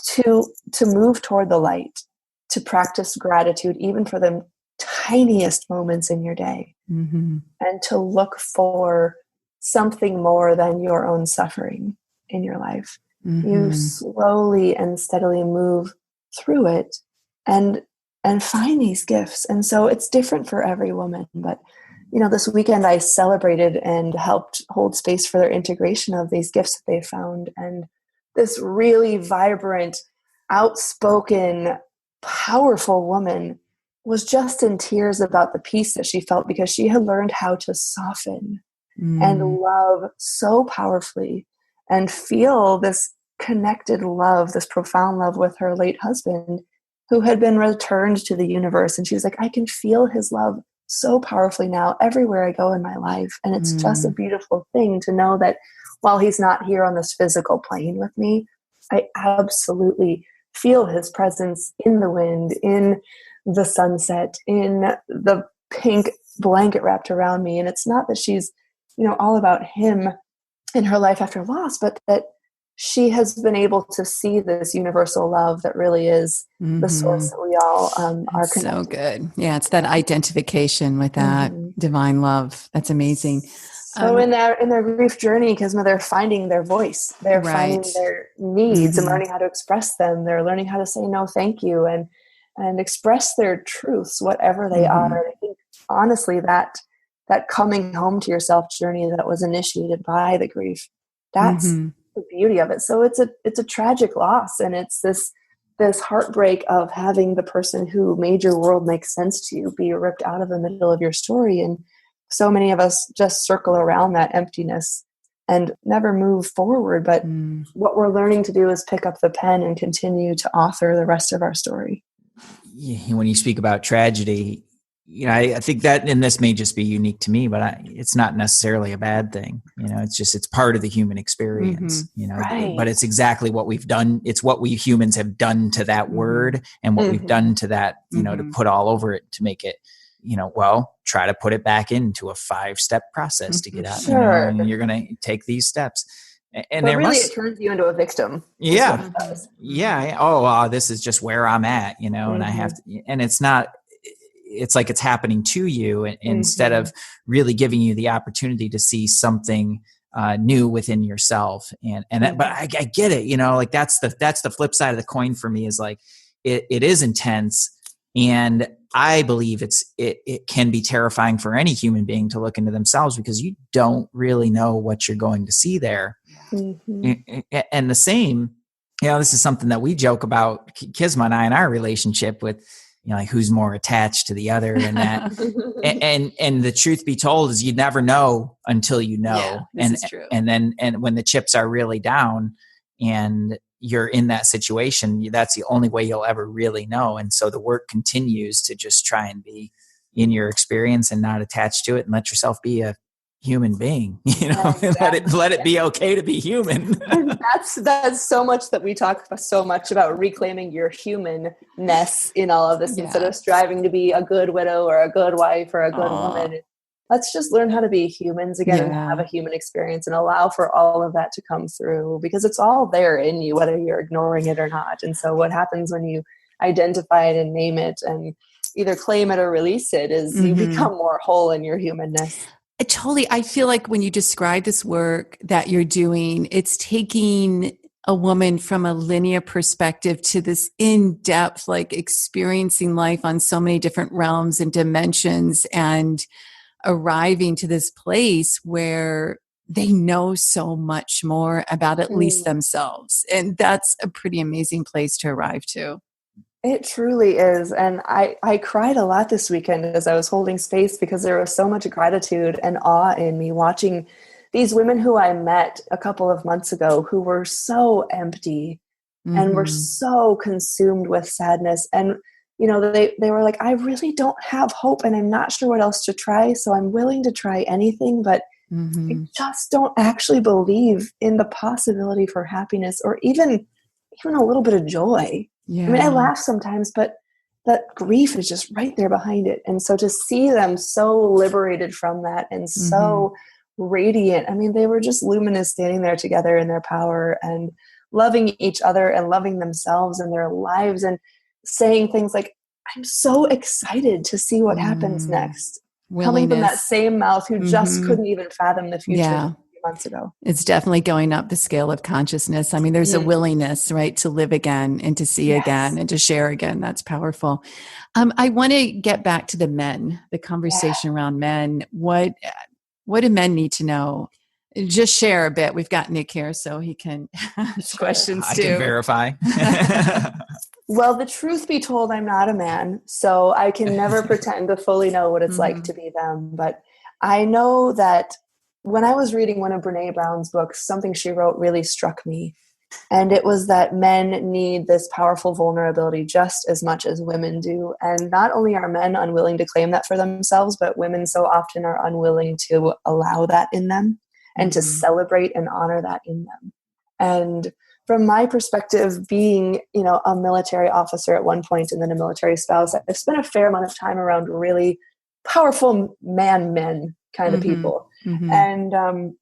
to move toward the light, to practice gratitude, even for the tiniest moments in your day, and to look for something more than your own suffering in your life, you slowly and steadily move through it and find these gifts. And so it's different for every woman. But, this weekend I celebrated and helped hold space for their integration of these gifts that they found. And this really vibrant, outspoken, powerful woman was just in tears about the peace that she felt because she had learned how to soften and love so powerfully and feel this connected love, this profound love with her late husband who had been returned to the universe. And she was like, I can feel his love so powerfully now everywhere I go in my life. And it's just a beautiful thing to know that while he's not here on this physical plane with me, I absolutely feel his presence in the wind, in the sunset, in the pink blanket wrapped around me. And it's not that she's, all about him in her life after loss, but that she has been able to see this universal love that really is the source that we all are connected. So good. Yeah, it's that identification with that divine love. That's amazing. So in their grief journey, because they're finding their voice, they're finding their needs and learning how to express them. They're learning how to say no, thank you, and express their truths, whatever they are. And I think honestly that coming home to yourself journey that was initiated by the grief, that's the beauty of it. So it's a tragic loss, and it's this heartbreak of having the person who made your world make sense to you be ripped out of the middle of your story. And so many of us just circle around that emptiness and never move forward. But what we're learning to do is pick up the pen and continue to author the rest of our story. When you speak about tragedy, I think that, and this may just be unique to me, but it's not necessarily a bad thing. It's part of the human experience, right. But it's exactly what we've done. It's what we humans have done to that word and what we've done to that, to put all over it to make it, try to put it back into a 5-step process to get out. Sure. And you're going to take these steps. And but really it turns you into a victim. Yeah. Yeah. Oh, this is just where I'm at, and I have to, and it's not, it's like it's happening to you instead of really giving you the opportunity to see something new within yourself. But I get it, like that's the flip side of the coin for me is like, it is intense. And I believe it can be terrifying for any human being to look into themselves because you don't really know what you're going to see there. And the same, this is something that we joke about, Kisma and I, in our relationship with, like who's more attached to the other and that. and the truth be told is you never know until you know. Yeah, this is true. And when the chips are really down and you're in that situation, that's the only way you'll ever really know. And so the work continues to just try and be in your experience and not attached to it and let yourself be a human being, let it be okay to be human. that's so much that we talk so much about reclaiming your humanness in all of this instead of striving to be a good widow or a good wife or a good woman. Let's just learn how to be humans again and have a human experience and allow for all of that to come through because it's all there in you, whether you're ignoring it or not. And so what happens when you identify it and name it and either claim it or release it is you become more whole in your humanness. I feel like when you describe this work that you're doing, it's taking a woman from a linear perspective to this in-depth, like experiencing life on so many different realms and dimensions and arriving to this place where they know so much more about at least themselves. And that's a pretty amazing place to arrive to. It truly is. And I cried a lot this weekend as I was holding space because there was so much gratitude and awe in me watching these women who I met a couple of months ago who were so empty and were so consumed with sadness. And, they were like, I really don't have hope and I'm not sure what else to try. So I'm willing to try anything, but I just don't actually believe in the possibility for happiness or even a little bit of joy. Yeah. I mean, I laugh sometimes, but that grief is just right there behind it. And so to see them so liberated from that and so radiant, I mean, they were just luminous standing there together in their power and loving each other and loving themselves and their lives and saying things like, I'm so excited to see what happens next. Coming from that same mouth who just couldn't even fathom the future a few months ago. It's definitely going up the scale of consciousness. I mean, there's a willingness, right, to live again and to see again and to share again. That's powerful. I want to get back to the men, the conversation around men. What do men need to know? Just share a bit. We've got Nick here, so he can ask questions too. I can verify. Well, the truth be told, I'm not a man, so I can never pretend to fully know what it's like to be them. But I know that when I was reading one of Brene Brown's books, something she wrote really struck me. And it was that men need this powerful vulnerability just as much as women do. And not only are men unwilling to claim that for themselves, but women so often are unwilling to allow that in them and to celebrate and honor that in them. And from my perspective, being, a military officer at one point and then a military spouse, I've spent a fair amount of time around really powerful men kind of people. And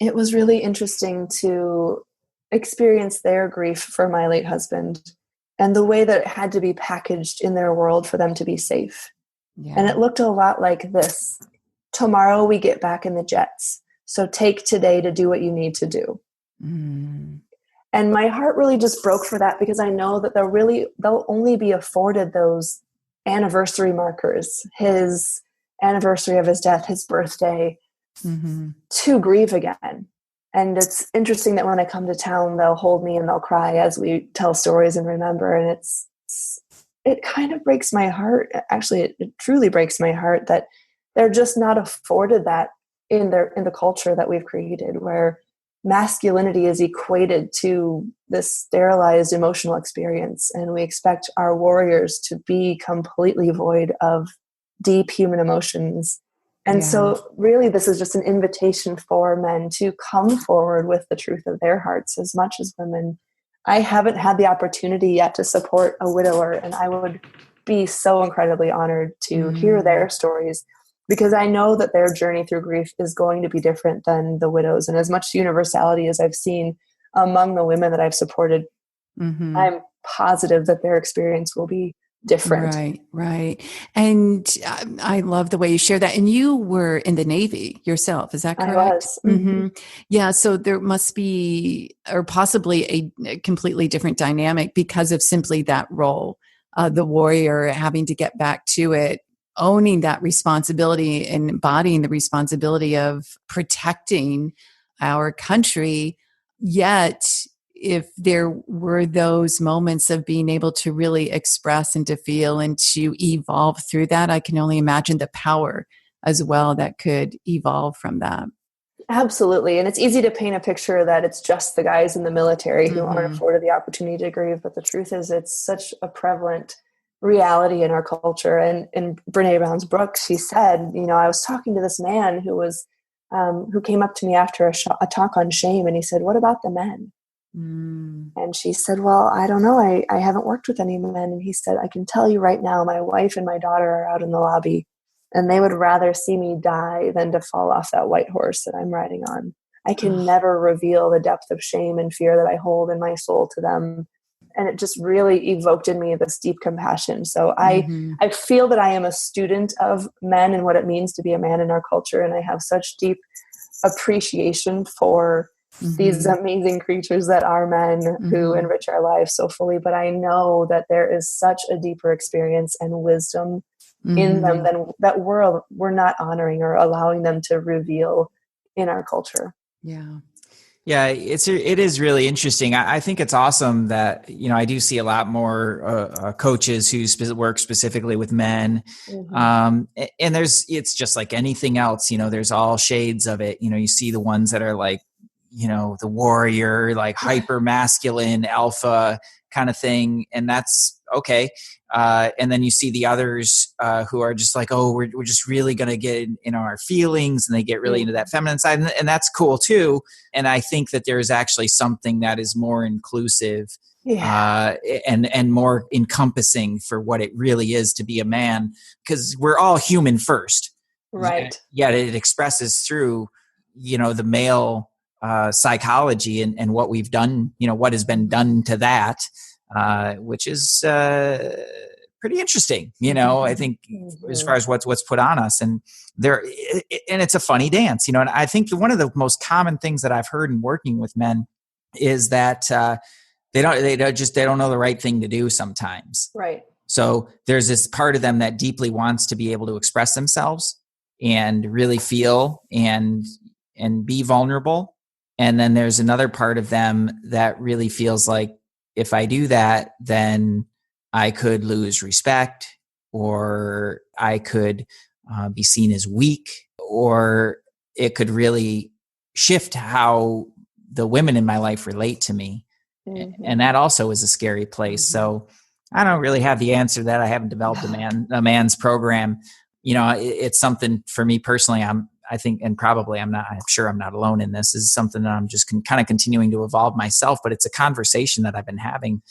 it was really interesting to experience their grief for my late husband and the way that it had to be packaged in their world for them to be safe. Yeah. And it looked a lot like this. Tomorrow we get back in the jets. So take today to do what you need to do. And my heart really just broke for that because I know that they'll only be afforded those anniversary markers, his anniversary of his death, his birthday, to grieve again. And it's interesting that when I come to town, they'll hold me and they'll cry as we tell stories and remember. And it kind of breaks my heart. Actually, it truly breaks my heart that they're just not afforded that in the culture that we've created, where masculinity is equated to this sterilized emotional experience. And we expect our warriors to be completely void of deep human emotions. And so really this is just an invitation for men to come forward with the truth of their hearts as much as women. I haven't had the opportunity yet to support a widower, and I would be so incredibly honored to hear their stories, because I know that their journey through grief is going to be different than the widows. And as much universality as I've seen among the women that I've supported, I'm positive that their experience will be different. Right. And I love the way you share that. And you were in the Navy yourself, is that correct? I was. Yeah, so there must be, or possibly a completely different dynamic because of simply that role, the warrior having to get back to it, owning that responsibility and embodying the responsibility of protecting our country. Yet, if there were those moments of being able to really express and to feel and to evolve through that, I can only imagine the power as well that could evolve from that. Absolutely. And it's easy to paint a picture that it's just the guys in the military who aren't afforded the opportunity to grieve. But the truth is, it's such a prevalent reality in our culture. And in Brene Brown's book, she said, I was talking to this man who came up to me after a talk on shame, and he said, "What about the men?" And she said, "Well, I don't know. I haven't worked with any men." And he said, "I can tell you right now, my wife and my daughter are out in the lobby, and they would rather see me die than to fall off that white horse that I'm riding on. I can never reveal the depth of shame and fear that I hold in my soul to them." And it just really evoked in me this deep compassion. So I feel that I am a student of men and what it means to be a man in our culture. And I have such deep appreciation for these amazing creatures that are men who enrich our lives so fully. But I know that there is such a deeper experience and wisdom in them that we're not honoring or allowing them to reveal in our culture. Yeah, it is really interesting. I think it's awesome that, I do see a lot more coaches who work specifically with men. And it's just like anything else, there's all shades of it. You see the ones that are like, the warrior, like hyper masculine alpha kind of thing. And that's okay. And then you see the others who are just like, oh, we're just really going to get in our feelings, and they get really into that feminine side. And that's cool too. And I think that there's actually something that is more inclusive and more encompassing for what it really is to be a man, because we're all human first. Right. Yet it expresses through, the male psychology and what we've done, what has been done to that, which is pretty interesting, I think, as far as what's put on us. And and it's a funny dance, and I think one of the most common things that I've heard in working with men is that they don't know the right thing to do sometimes. Right. So there's this part of them that deeply wants to be able to express themselves and really feel and be vulnerable. And then there's another part of them that really feels like, if I do that, then I could lose respect, or I could be seen as weak, or it could really shift how the women in my life relate to me. Mm-hmm. And that also is a scary place. Mm-hmm. So I don't really have the answer to that. I haven't developed a man's program. It's something for me personally. I'm sure I'm not alone in this. This is something that I'm just kind of continuing to evolve myself, but it's a conversation that I've been having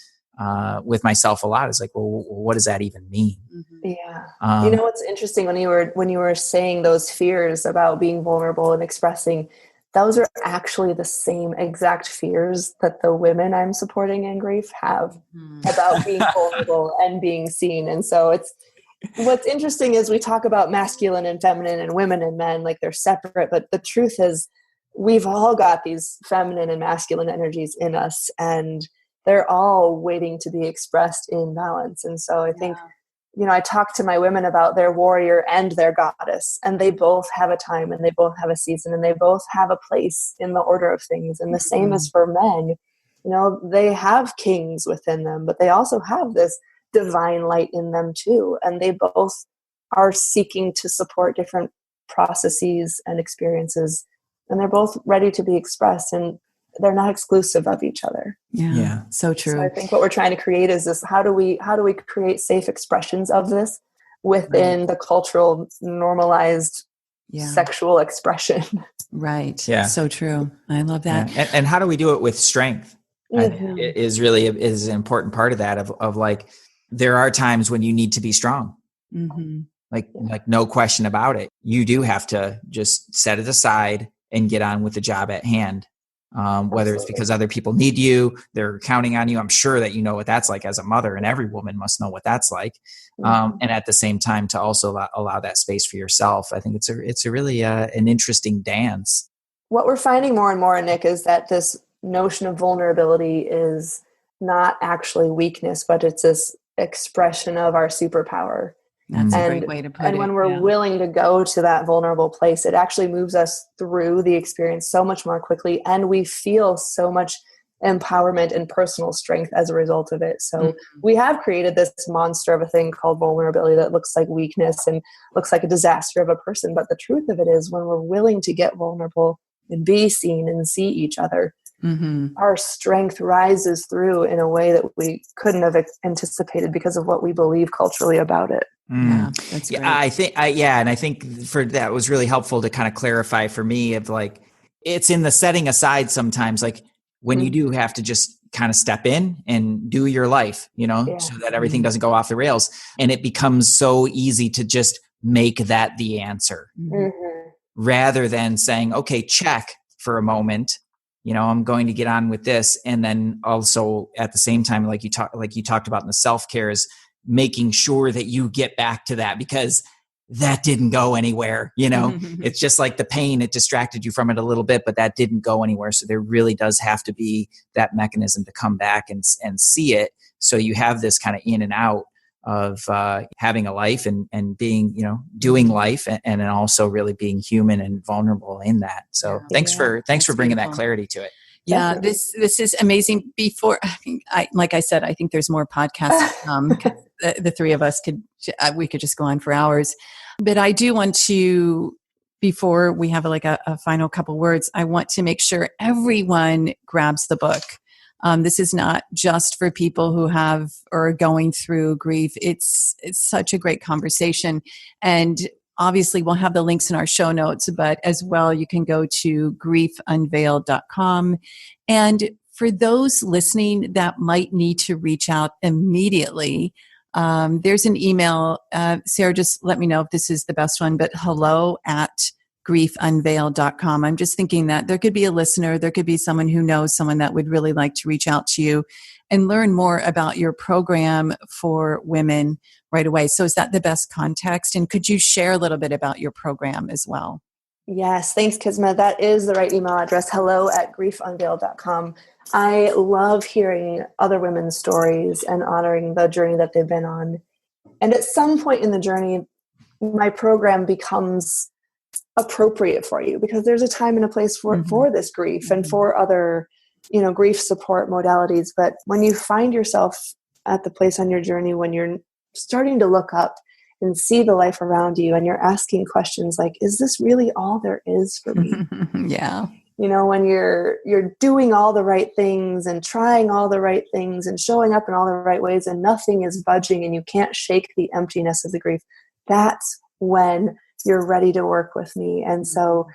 with myself a lot. It's like, well, what does that even mean? Yeah. What's interesting, when you were saying those fears about being vulnerable and expressing, those are actually the same exact fears that the women I'm supporting in grief have about being vulnerable and being seen. And so what's interesting is we talk about masculine and feminine and women and men like they're separate, but the truth is we've all got these feminine and masculine energies in us, and they're all waiting to be expressed in balance. And so I think, I talk to my women about their warrior and their goddess, and they both have a time and they both have a season and they both have a place in the order of things. And the same is for men. They have kings within them, but they also have this divine light in them too. And they both are seeking to support different processes and experiences, and they're both ready to be expressed, and they're not exclusive of each other. Yeah. So true. So I think what we're trying to create is this: how do we create safe expressions of this within the cultural normalized sexual expression? Right. Yeah. So true. I love that. Yeah. And how do we do it with strength? It is really is an important part of that, of like, there are times when you need to be strong. Mm-hmm. Like no question about it. You do have to just set it aside and get on with the job at hand. Whether it's because other people need you, they're counting on you. I'm sure that you know what that's like as a mother, and every woman must know what that's like. And at the same time, to also allow that space for yourself. I think it's a really an interesting dance. What we're finding more and more, Nick, is that this notion of vulnerability is not actually weakness, but it's this expression of our superpower. That's a great way to put it. And when we're willing to go to that vulnerable place, it actually moves us through the experience so much more quickly, and we feel so much empowerment and personal strength as a result of it. So we have created this monster of a thing called vulnerability that looks like weakness and looks like a disaster of a person. But the truth of it is, when we're willing to get vulnerable and be seen and see each other, our strength rises through in a way that we couldn't have anticipated because of what we believe culturally about it. Yeah, that's great. And I think for that was really helpful to kind of clarify for me of like, it's in the setting aside sometimes, like when you do have to just kind of step in and do your life, so that everything doesn't go off the rails, and it becomes so easy to just make that the answer rather than saying, okay, check for a moment. I'm going to get on with this. And then also at the same time, like you talked about in the self-care, is making sure that you get back to that, because that didn't go anywhere. It's just like the pain, it distracted you from it a little bit, but that didn't go anywhere. So there really does have to be that mechanism to come back and see it. So you have this kind of in and out of having a life and being, doing life and also really being human and vulnerable in that. So thanks for bringing that clarity to it. Yeah, this is amazing. Before, like I said, I think there's more podcasts. The three of us could just go on for hours, but I do want to, before we have a final couple words, I want to make sure everyone grabs the book. This is not just for people who have or are going through grief. It's such a great conversation, and obviously we'll have the links in our show notes, but as well, you can go to griefunveiled.com. And for those listening that might need to reach out immediately, there's an email. Sarah, just let me know if this is the best one, but hello@griefunveiled.com. I'm just thinking that there could be a listener, there could be someone who knows someone that would really like to reach out to you and learn more about your program for women right away. So is that the best context? And could you share a little bit about your program as well? Yes, thanks, Kisma. That is the right email address, hello@griefunveiled.com. I love hearing other women's stories and honoring the journey that they've been on. And at some point in the journey, my program becomes appropriate for you because there's a time and a place for this grief and for other, grief support modalities. But when you find yourself at the place on your journey when you're starting to look up and see the life around you and you're asking questions like, is this really all there is for me? Yeah. When you're doing all the right things and trying all the right things and showing up in all the right ways and nothing is budging and you can't shake the emptiness of the grief, that's when you're ready to work with me. And so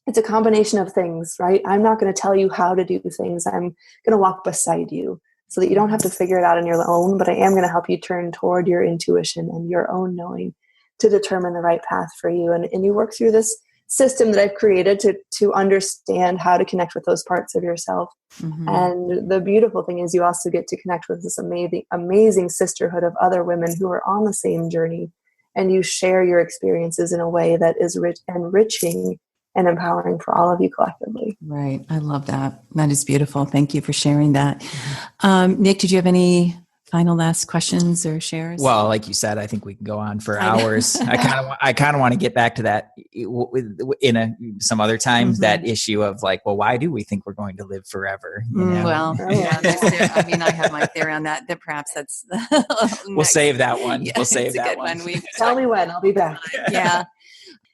it's a combination of things, right? I'm not going to tell you how to do things. I'm going to walk beside you so that you don't have to figure it out on your own, but I am going to help you turn toward your intuition and your own knowing to determine the right path for you. And you work through this system that I've created to understand how to connect with those parts of yourself. And the beautiful thing is you also get to connect with this amazing sisterhood of other women who are on the same journey. And you share your experiences in a way that is enriching and empowering for all of you collectively. Right. I love that. That is beautiful. Thank you for sharing that. Nick, did you have any final last questions or shares? Well, like you said, I think we can go on for hours. I kind of want to get back to that some other times, that issue of like, well, why do we think we're going to live forever? Well, I have my theory on that perhaps that's we'll save that one. Yeah, we'll save that one. Tell me when, I'll be back. Yeah.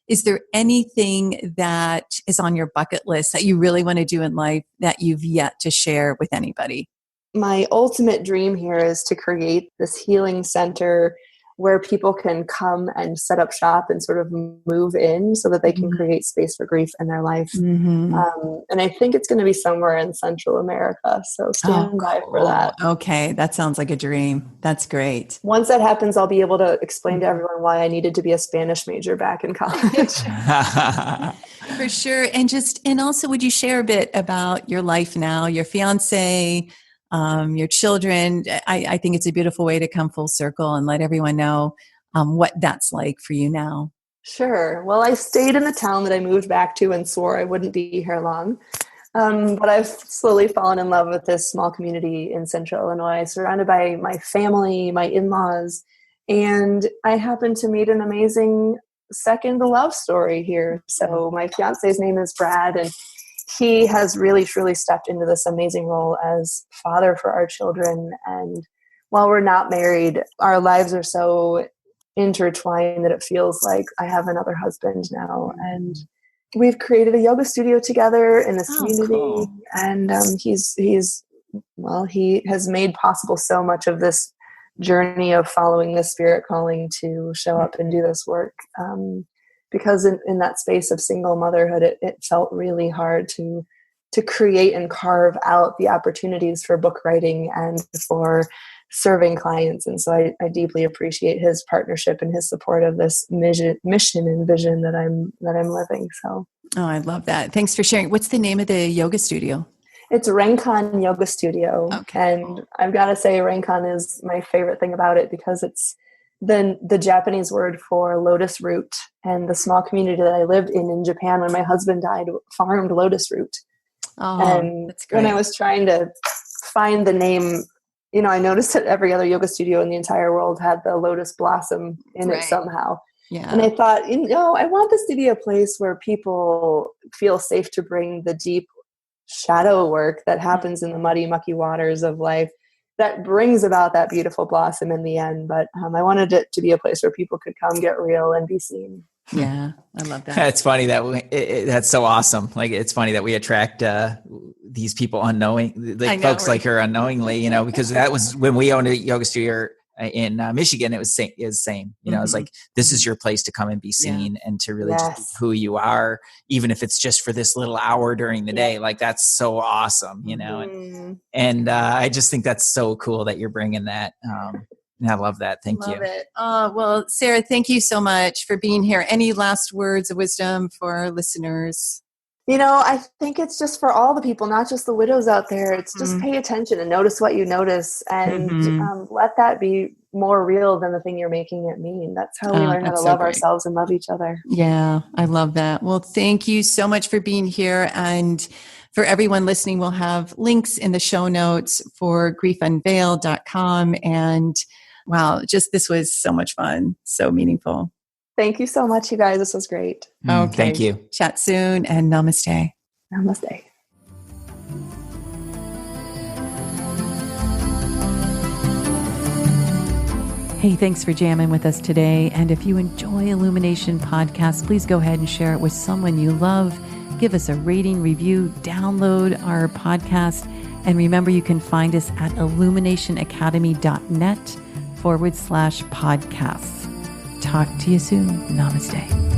Is there anything that is on your bucket list that you really want to do in life that you've yet to share with anybody? My ultimate dream here is to create this healing center where people can come and set up shop and sort of move in so that they can create space for grief in their life. And I think it's going to be somewhere in Central America. So stand by for that. Okay. That sounds like a dream. That's great. Once that happens, I'll be able to explain to everyone why I needed to be a Spanish major back in college. For sure. And also, would you share a bit about your life now, your fiance, your children? I think it's a beautiful way to come full circle and let everyone know what that's like for you now. Sure. Well, I stayed in the town that I moved back to and swore I wouldn't be here long. But I've slowly fallen in love with this small community in Central Illinois, surrounded by my family, my in-laws, and I happened to meet an amazing second love story here. So my fiance's name is Brad, and he has really, truly stepped into this amazing role as father for our children. And while we're not married, our lives are so intertwined that it feels like I have another husband now. And we've created a yoga studio together in this community. Cool. And he has made possible so much of this journey of following the spirit calling to show up and do this work. Because in that space of single motherhood, it felt really hard to create and carve out the opportunities for book writing and for serving clients. And so I deeply appreciate his partnership and his support of this mission and vision that I'm living. So. Oh, I love that. Thanks for sharing. What's the name of the yoga studio? It's Renkan Yoga Studio. Okay. And I've got to say Renkan is my favorite thing about it because it's the Japanese word for lotus root, and the small community that I lived in Japan when my husband died farmed lotus root. Oh, and that's great. When I was trying to find the name, I noticed that every other yoga studio in the entire world had the lotus blossom in it somehow. Yeah. And I thought, I want this to be a place where people feel safe to bring the deep shadow work that happens in the muddy, mucky waters of life that brings about that beautiful blossom in the end. But I wanted it to be a place where people could come get real and be seen. Yeah, I love that. It's funny that that's so awesome. Like, it's funny that we attract these people folks like her unknowingly, because that was when we owned a yoga studio. in Michigan, it was same. You know, it's like, this is your place to come and be seen and to really just be who you are, even if it's just for this little hour during the day. Like, that's so awesome, you know? And I just think that's so cool that you're bringing that. And I love that. Thank you. Love it. Well, Sarah, thank you so much for being here. Any last words of wisdom for our listeners? You know, I think it's just for all the people, not just the widows out there. It's just pay attention and notice what you notice, and let that be more real than the thing you're making it mean. That's how we learn how to love ourselves and love each other. Yeah, I love that. Well, thank you so much for being here. And for everyone listening, we'll have links in the show notes for griefunveiled.com. And wow, this was so much fun. So meaningful. Thank you so much, you guys. This was great. Okay. Thank you. Chat soon, and namaste. Namaste. Hey, thanks for jamming with us today. And if you enjoy Illumination Podcast, please go ahead and share it with someone you love. Give us a rating, review, download our podcast. And remember, you can find us at illuminationacademy.net/podcasts. Talk to you soon. Namaste.